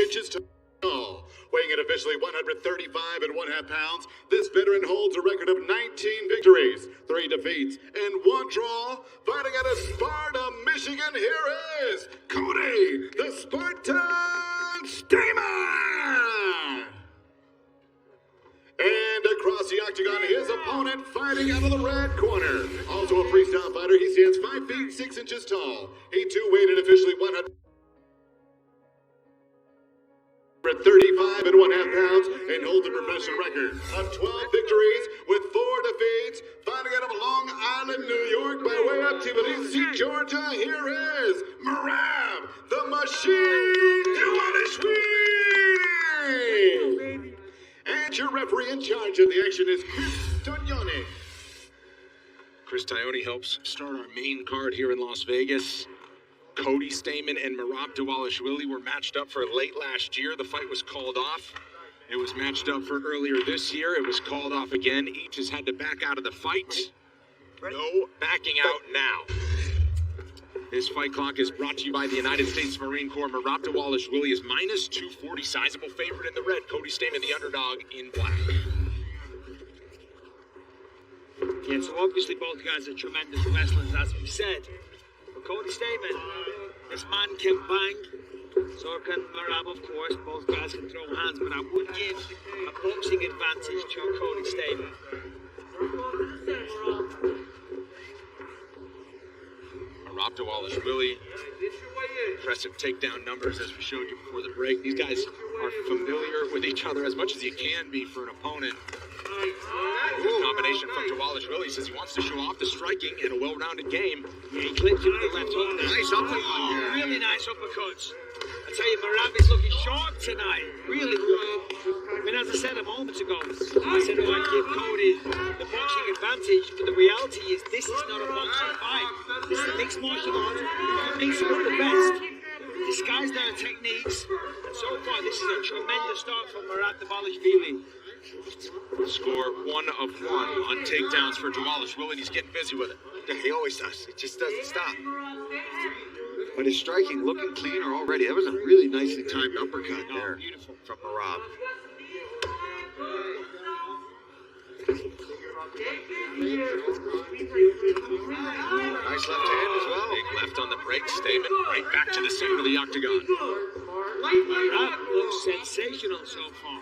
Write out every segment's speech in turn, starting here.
inches tall. Weighing in officially 135.5 pounds, this veteran holds a record of 19 victories, 3 defeats, and 1 draw. Fighting out of Sparta, Michigan, here is Cody, the Spartan STAMANN! And across the octagon, his opponent fighting out of the red corner. Also a freestyle fighter, he stands 5 feet 6 inches tall. He too weighed in officially 135.5 pounds and holds a professional record of 12 victories with 4 defeats. Fighting out of Long Island, New York by way of Tbilisi, Georgia, here is MERAB, the Machine DVALISHVILI! And your referee in charge of the action is Chris Tognoni. Chris Tognoni helps start our main card here in Las Vegas. Cody Stamann and MERAB DVALISHVILI were matched up for late last year. The fight was called off. It was matched up for earlier this year. It was called off again. Each has had to back out of the fight. No backing out now. This fight clock is brought to you by the United States Marine Corps. MERAB DVALISHVILI is minus 240, sizable favorite in the red. Cody Stamann, the underdog, in black. Yeah, so obviously both guys are tremendous wrestlers, as we said. But Cody Stamann, this man can bang. So can MERAB, of course. Both guys can throw hands, but I would give a boxing advantage to Cody Stamann. MERAB DVALISHVILI, impressive takedown numbers as we showed you before the break. These guys are familiar with each other as much as you can be for an opponent. Good combination from DVALISHVILI. Says he wants to show off the striking and a well-rounded game. Yeah, he clipped him with the left hook. Nice uppercut. Really nice uppercuts. I tell you, MERAB is looking sharp tonight. Really good. I mean, as I said a moment ago, I said, oh, I'd give Cody the boxing advantage, but the reality is this is not a boxing fight. This is a mixed martial art. It makes them the best. Disguise their techniques. And so far, this is a tremendous start from MERAB DVALISHVILI. Score 1 of 1 on takedowns for DVALISHVILI, and he's getting busy with it. He always does. It just doesn't stop. But his striking looking cleaner already. That was a really nicely timed uppercut there from MERAB. Nice left hand as well. Big left on the break. Stamann right back to the center of the octagon. MERAB looks sensational so far.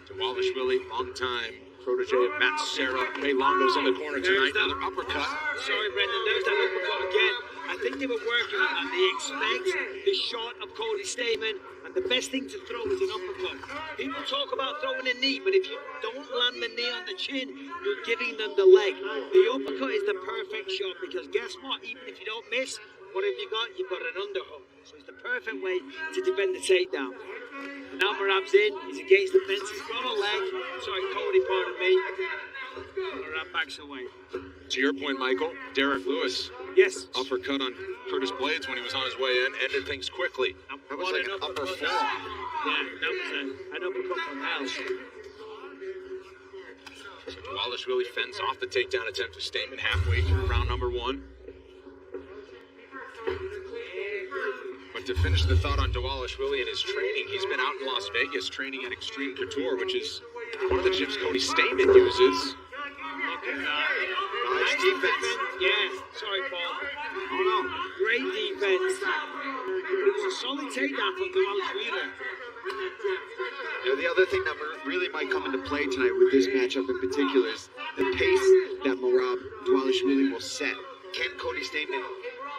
DVALISHVILI, long time protege of Matt Serra. Ray Longo's in the corner tonight. Another uppercut. Sorry, Brendan, there's that uppercut again. I think they were working on that. They expect the shot of Cody Stamann, and the best thing to throw is an uppercut. People talk about throwing a knee, but if you don't land the knee on the chin, you're giving them the leg. The uppercut is the perfect shot, because guess what? Even if you don't miss, what have you got? You've got an underhook. So it's the perfect way to defend the takedown. Now MERAB's in, he's against the fence, he's got a leg. Sorry, Cody, pardon me. MERAB backs away. To your point, Michael, Derek Lewis. Yes. Uppercut on Curtis Blades when he was on his way in, ended things quickly. That was like an upper forearm. Yeah, that was an uppercut from hell. So DVALISHVILI fends off the takedown attempt to Stamann halfway through round number 1. But to finish the thought on DVALISHVILI and his training, he's been out in Las Vegas training at Extreme Couture, which is one of the gyms Cody Stamann uses. Nice defense. Yeah, sorry, Paul. Oh no. Great defense. It was a solid takedown from DVALISHVILI. You know, the other thing that really might come into play tonight with this matchup in particular is the pace that MERAB DVALISHVILI will set. Can Cody Stamann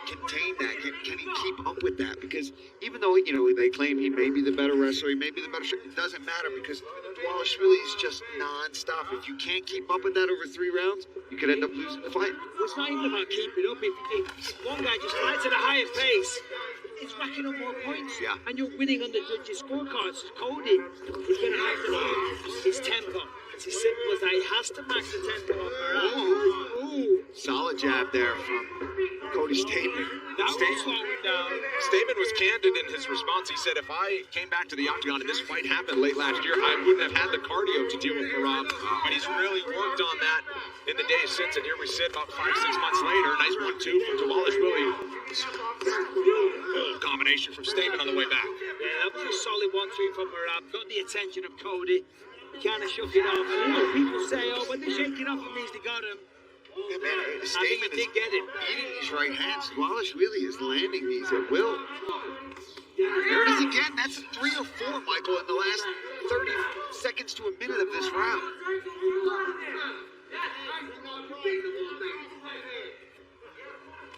contain that? Can he keep up with that? Because even though, you know, they claim he may be the better wrestler, he may be the better striker, it doesn't matter because DVALISHVILI is just non-stop. If you can't keep up with that over 3 rounds, you could end up losing the fight. Well, it's not even about keeping up. If one guy just fights at a higher pace, it's racking up more points. Yeah. And you're winning on the judges' scorecards. Cody is going to have to know his tempo. It's as simple as that. He has to match the tempo of Merab. Ooh. Solid jab there from Cody Stamen. That will slow him down. Stamen was candid in his response. He said, if I came back to the octagon and this fight happened late last year, I wouldn't have had the cardio to deal with Merab. But he's really worked on that in the days since, and here we sit about 5-6 months later. Nice 1-2 from DVALISHVILI. Combination from Stamen on the way back. Yeah, that was a solid 1-2 from Merab. Got the attention of Cody. He kind of shook it off. You know, people say, oh, when they shake it off, it means they got him. Yeah, man, I Stamen think he did get him. eating these right hands. DVALISHVILI is landing these at will. There it is again. That's 3 or 4, Michael, in the last 30 seconds to a minute of this round.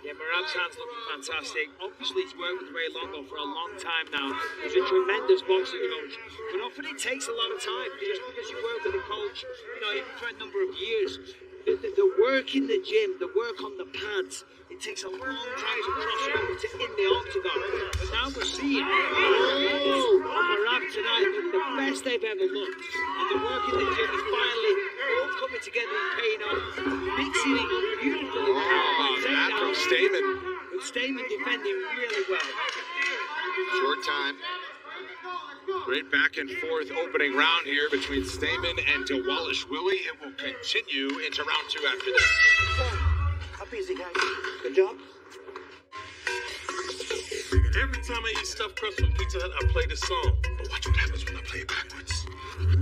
Yeah, Merab's hands looking fantastic. Obviously, he's worked with Ray Longo for a long time now. He's a tremendous boxing coach. But often it takes a lot of time. Just because you work with a coach, you know, even for a number of years, the work in the gym, the work on the pads, it takes a long time to cross over to in the octagon. But now we're seeing Merab tonight looking the best they've ever looked. And the work in the gym is finally all coming together and paying off, mixing it beautifully. That from Stamen. But Stamen defending really well. Short time. Great back and forth opening round here between Stamen and DVALISHVILI. It will continue into round 2 after this. How busy, guys? Good job? Every time I eat stuffed crust from Pizza Hut, I play this song. But watch what happens when I play it backwards.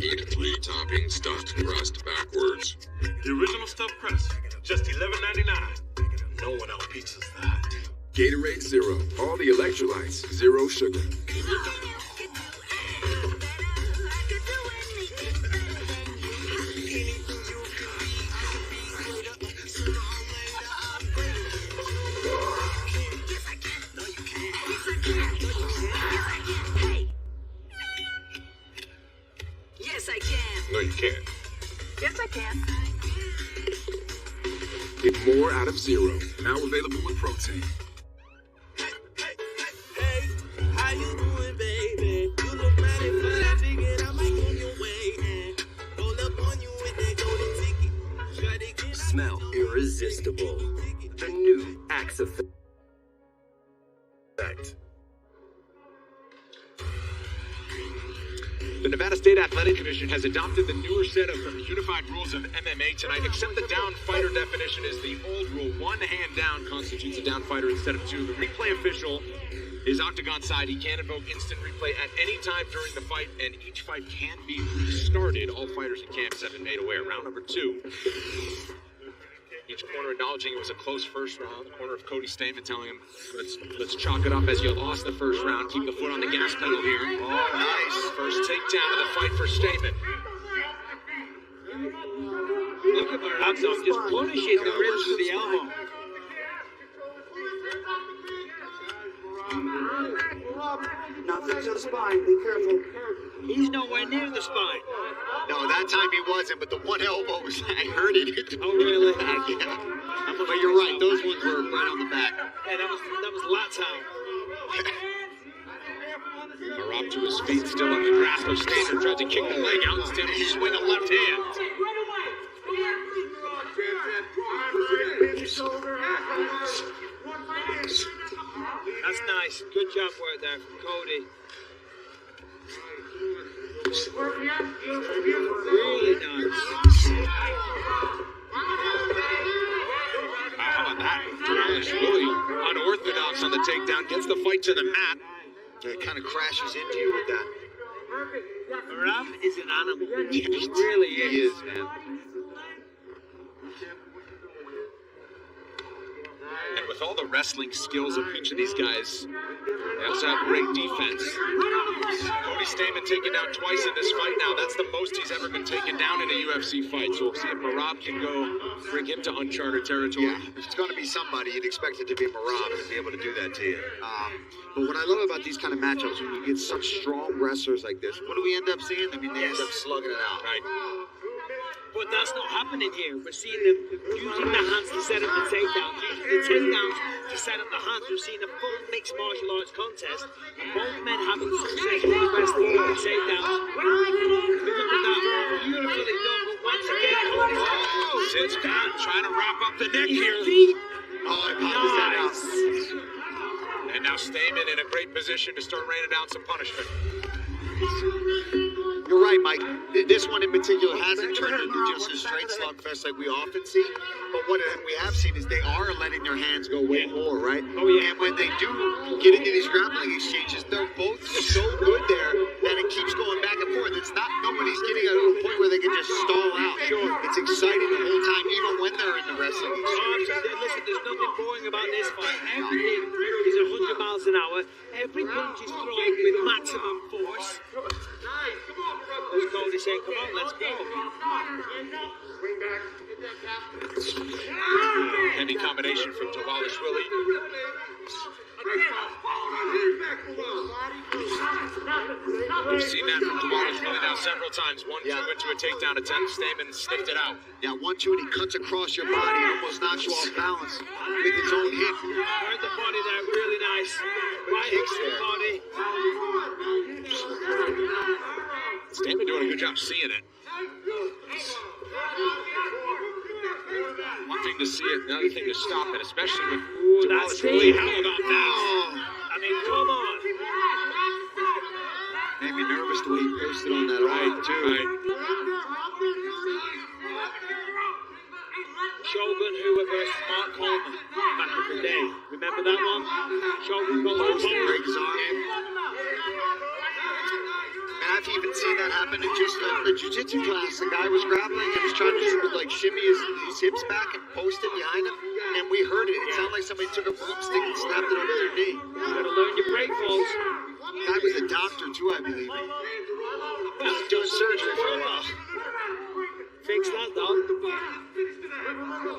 Eat 3-topping stuffed crust backwards. The original stuffed crust, just $11.99. No one else pizzas that. Gatorade Zero. All the electrolytes. Zero sugar. Yes, I can. No, you can't. Yes, I can. Get more out of Zero. Now available with protein. Hey, how you doing, baby? You look mighty fine. Figured I might come your way and roll up on you with that golden ticket. Try to get Smell irresistible. The new Axe Effect. The Nevada State Athletic Commission has adopted the newer set of unified rules of MMA tonight, except the down fighter definition is the old rule. 1 hand down constitutes a down fighter instead of 2. The replay official is octagon side. He can invoke instant replay at any time during the fight, and each fight can be restarted. All fighters in camps have been made aware. Round number 2. Each corner acknowledging it was a close first round. The corner of Cody Stamen telling him, let's chalk it up as you lost the first round. Keep the foot on the gas pedal here. Oh, nice. First takedown of the fight for Stamen. Look at Merab just punishing the ribs with the elbow. nothing to the spine. Be careful. He's nowhere near the spine. No, that time he wasn't, but the one elbow was, I heard it. Oh, really? Yeah. But you're right, those ones were right on the back. Yeah, that was lats out. MERAB to his feet, still in the grasp of Stamen, tried to kick the leg out, instead he swing a left hand. That's nice. Good job work there from Cody. Really nice. How about that? DVALISHVILI, unorthodox on the takedown, gets the fight to the mat. It kind of crashes into you with that. MERAB is an animal. He really is. He is, man. And with all the wrestling skills of each of these guys, they also have great defense. Cody Stamen taken down twice in this fight now. That's the most he's ever been taken down in a UFC fight. So we'll see if MERAB can go bring him to uncharted territory. Yeah, if it's going to be somebody, you'd expect it to be MERAB to be able to do that to you. But what I love about these kind of matchups, when you get such strong wrestlers like this, what do we end up seeing? I mean, they end up slugging it out. Right. But that's not happening here. We're seeing them using the hands to set up the takedowns, using the takedowns to set up the hands. We're seeing a full mixed martial arts contest. Both men having success with the wrestling with the takedowns. Look at that. Beautifully done. But once again, Cody's Sits down, trying to wrap up the neck here. feet. Oh, I popped that out. And now Stamen in a great position to start raining down some punishment. You're right, Mike. This one in particular hasn't turned into just a straight slugfest like we often see. But what we have seen is they are letting their hands go way more, right? Oh, yeah. And when they do get into these grappling exchanges, they're both so good there that it keeps going back and forth. It's not, nobody's getting to a point where they can just stall out. Sure. It's exciting the whole time, even when they're in the wrestling exchange. Listen, there's nothing boring about this fight. Everything is 100 miles an hour. Every punch is thrown with maximum force. As Cody saying, come on, let's go. Heavy combination from DVALISHVILI. We've seen that from DVALISHVILI now several times. 1-2 into a takedown attempt. Stamen sniffed it out. Yeah, 1-2, and he cuts across your body and almost knocks you off balance with his own hip. Heard the body there, really nice. Right hook to the body. Stamen doing a good job seeing it. One thing to see it, another thing to stop it, especially with DVALISHVILI. How about that? I mean, come on. Made me nervous the way he posted on that arm, too. Right. Shogun, who versus Mark Coleman back in the day. Remember that one? Shogun got Post the break his arm. And I've even seen that happen in just the jiu-jitsu class. The guy was grappling and was trying to like shimmy his hips back and post it behind him. And we heard it. It sounded like somebody took a broomstick and snapped it under their knee. You gotta learn your break falls. The guy was a doctor too, I believe. He was doing surgery for a while. Fix that, dog.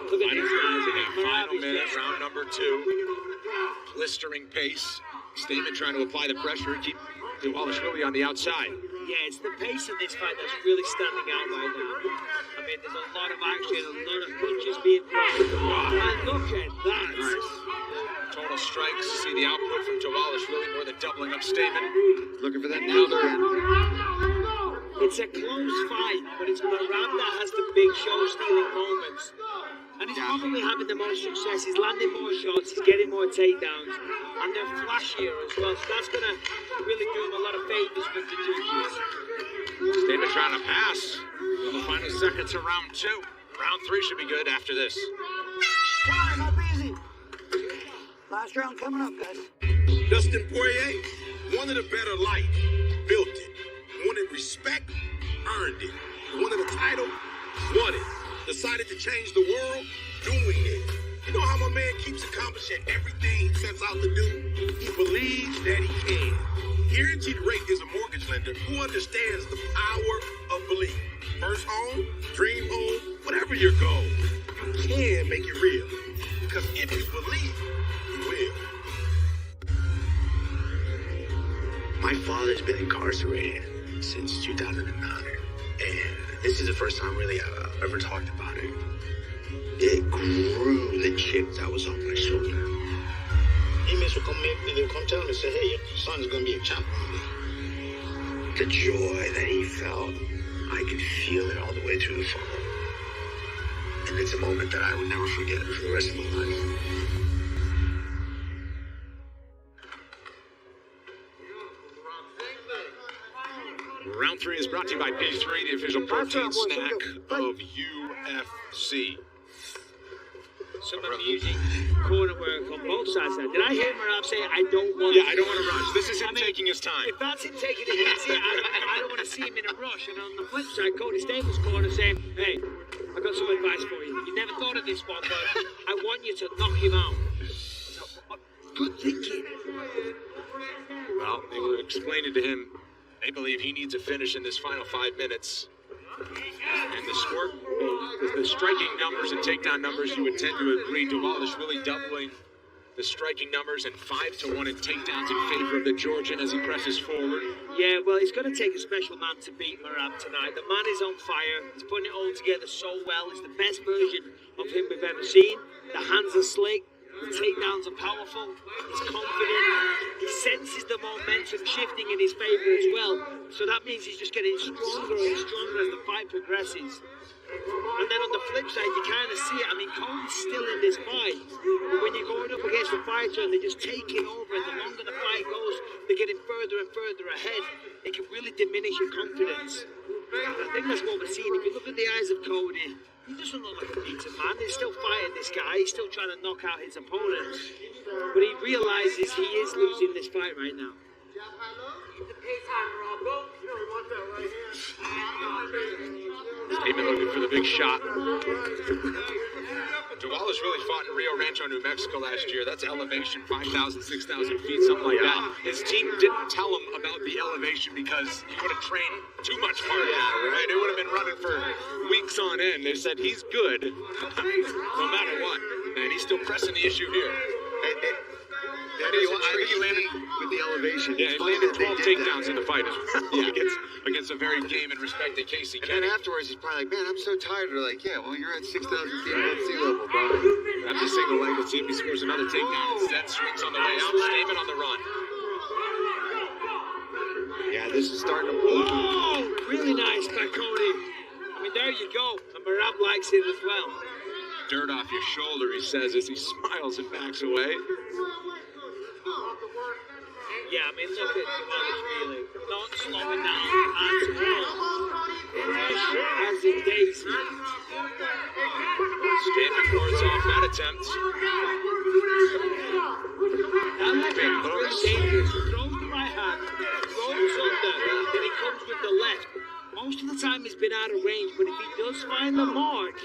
Look at these guys again. Final minute, round number 2. Blistering pace. Stamen trying to apply the pressure and keep DVALISHVILI on the outside. Yeah, it's the pace of this fight that's really standing out right now. I mean, there's a lot of action, a lot of punches being thrown. And look at that. Nice. Total strikes. See the output from DVALISHVILI more than doubling up Stamen. Looking for that another. It's a close fight, but it's MERAB that has the big show-stealing moments. And he's probably having the most success. He's landing more shots, he's getting more takedowns, and they're flashier as well. So that's going to really do him a lot of favors with the judges. Stamen trying to pass in the final seconds of round 2. Round 3 should be good after this. Time up easy. Last round coming up, guys. Dustin Poirier wanted a better life, built it. Wanted respect, earned it. Wanted a title, won it. Decided to change the world, doing it. You know how my man keeps accomplishing everything he sets out to do? He believes that he can. Guaranteed Rate is a mortgage lender who understands the power of belief. First home, dream home, whatever your goal, you can make it real. Because if you believe, you will. My father's been incarcerated since 2009, and this is the first time really I've ever talked about it. It grew the chip that was on my shoulder. Inmates will come tell him and say, hey, your son's gonna be a champ one day. The joy that he felt, I could feel it all the way through the phone. And it's a moment that I will never forget for the rest of my life. Round 3 is brought to you by B3, the official protein snack of UFC. Some amusing corner work on both sides there. Did I hear MERAB say, I don't want Yeah, I don't want to rush. This is him taking his time. If that's him taking it easy, I don't want to see him in a rush. And on the flip side, Cody Stamen's corner saying, hey, I got some advice for you. You never thought of this one, but I want you to knock him out. So, good thinking. Well, they will explain it to him. They believe he needs a finish in this final 5 minutes. And the striking numbers and takedown numbers, you would tend to agree. DVALISHVILI doubling the striking numbers and 5-1 in takedowns in favor of the Georgian as he presses forward. Yeah, well, it's going to take a special man to beat MERAB tonight. The man is on fire. He's putting it all together so well. It's the best version of him we've ever seen. The hands are slick. The takedowns are powerful. He's confident. He senses the momentum shifting in his favor as well. So that means he's just getting stronger and stronger as the fight progresses. And then on the flip side, you kind of see it. I mean, Cody's still in this fight. But when you're going up against a fighter and they're just taking over, and the longer the fight goes, they're getting further and further ahead. It can really diminish your confidence. And I think that's what we're seeing. If you look at the eyes of Cody, he doesn't look like a beaten man. He's still fighting this guy. He's still trying to knock out his opponents. But he realizes he is losing this fight right now. Stamen looking for the big shot. DVALISHVILI fought in Rio Rancho, New Mexico last year. That's elevation, 5,000, 6,000 feet, something like that. His team didn't tell him about the elevation because he would have trained too much for it. Yeah, right? It would have been running for weeks on end. They said he's good no matter what. And he's still pressing the issue here. I think he landed with the elevation. Yeah, he landed 12 takedowns in the fight against a very game and respected Casey Kenny. And then afterwards, he's probably like, man, I'm so tired. They're like, yeah, well, you're at 6,000 feet above sea level, bro. Grab the single leg. Let's see if he scores another takedown. Instead, swings on the way out. Stamen on the run. Yeah, this is starting to Oh, really nice by Cody. I mean, there you go. And MERAB likes it as well. Dirt off your shoulder, he says as he smiles and backs away. Yeah, I mean, look at DVALISHVILI. Not slowing down at all. Fresh as a daisy. Stamen wards off that attempt. That left hand is really dangerous. He throws the right hand, throws under, then he comes with the left. Most of the time he's been out of range, but if he does find the mark,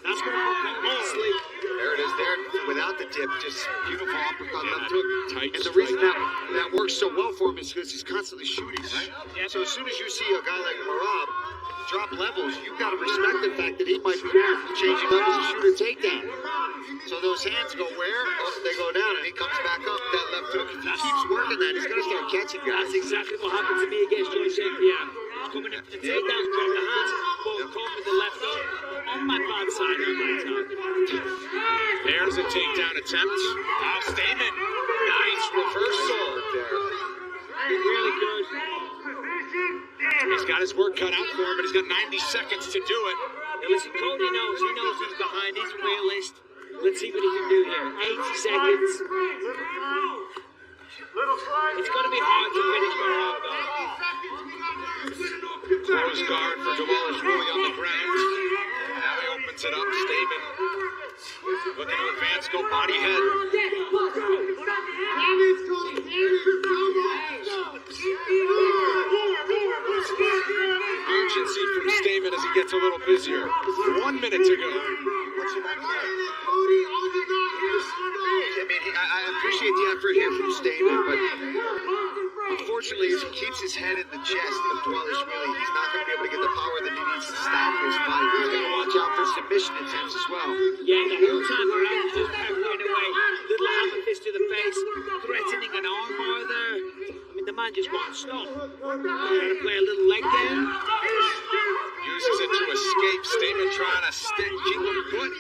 that's going to put him to sleep. There it is, there, without the dip, just beautiful uppercut left hook. Tight And the reason that works so well for him is because he's constantly shooting, right? Yep. So as soon as you see a guy like MERAB drop levels, you've got to respect the fact that he might be changing levels to shoot a takedown. So those hands go where? Oh, they go down, and he comes back up with that left hook. If he keeps working that, he's going to start catching guys. That's exactly what happened to me against Joyce St-Pierre. He's coming in for the takedown, drop the hands, both caught with the left hook on my bad side of my target. There's a takedown attempt. Now Stamen. Nice reversal. Really good. He's got his work cut out for him, but he's got 90 seconds to do it. Now listen, Cody knows. He knows he's behind. He's a realist. Let's see what he can do here. 80 seconds. It's going to be hard to finish MERAB though. Close guard for DVALISHVILI on the ground. Now he opens it up. Stamen looking to advance, go body head. Urgency from Stamen as he gets a little busier. 1 minute to go. I mean, I appreciate the effort here from Stamen, but unfortunately, if he keeps his head in the chest of DVALISHVILI, he's not going to be able to get the power that he needs to stop this fight. He's going to watch out for submission attempts as well. Yeah, the whole time MERAB is just peppering away. Little hammer fist to the face, threatening an armbar there. I mean, the man just won't stop. Trying to play a little leg game. Uses it to escape. Stamen trying to keep him put.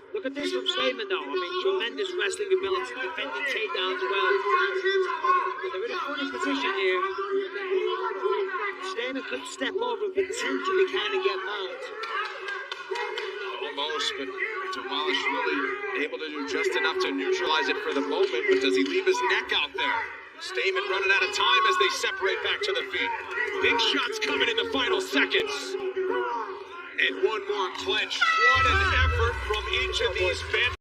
Look at this from Stamen though. I mean, tremendous wrestling ability, defending takedowns well. But they're in a funny position here. Stamen could step over and potentially kind of get mount. Almost, but DVALISHVILI able to do just enough to neutralize it for the moment. But does he leave his neck out there? Stamen running out of time as they separate back to the feet. Big shots coming in the final seconds. And one more clinch. What an effort from each of these fans.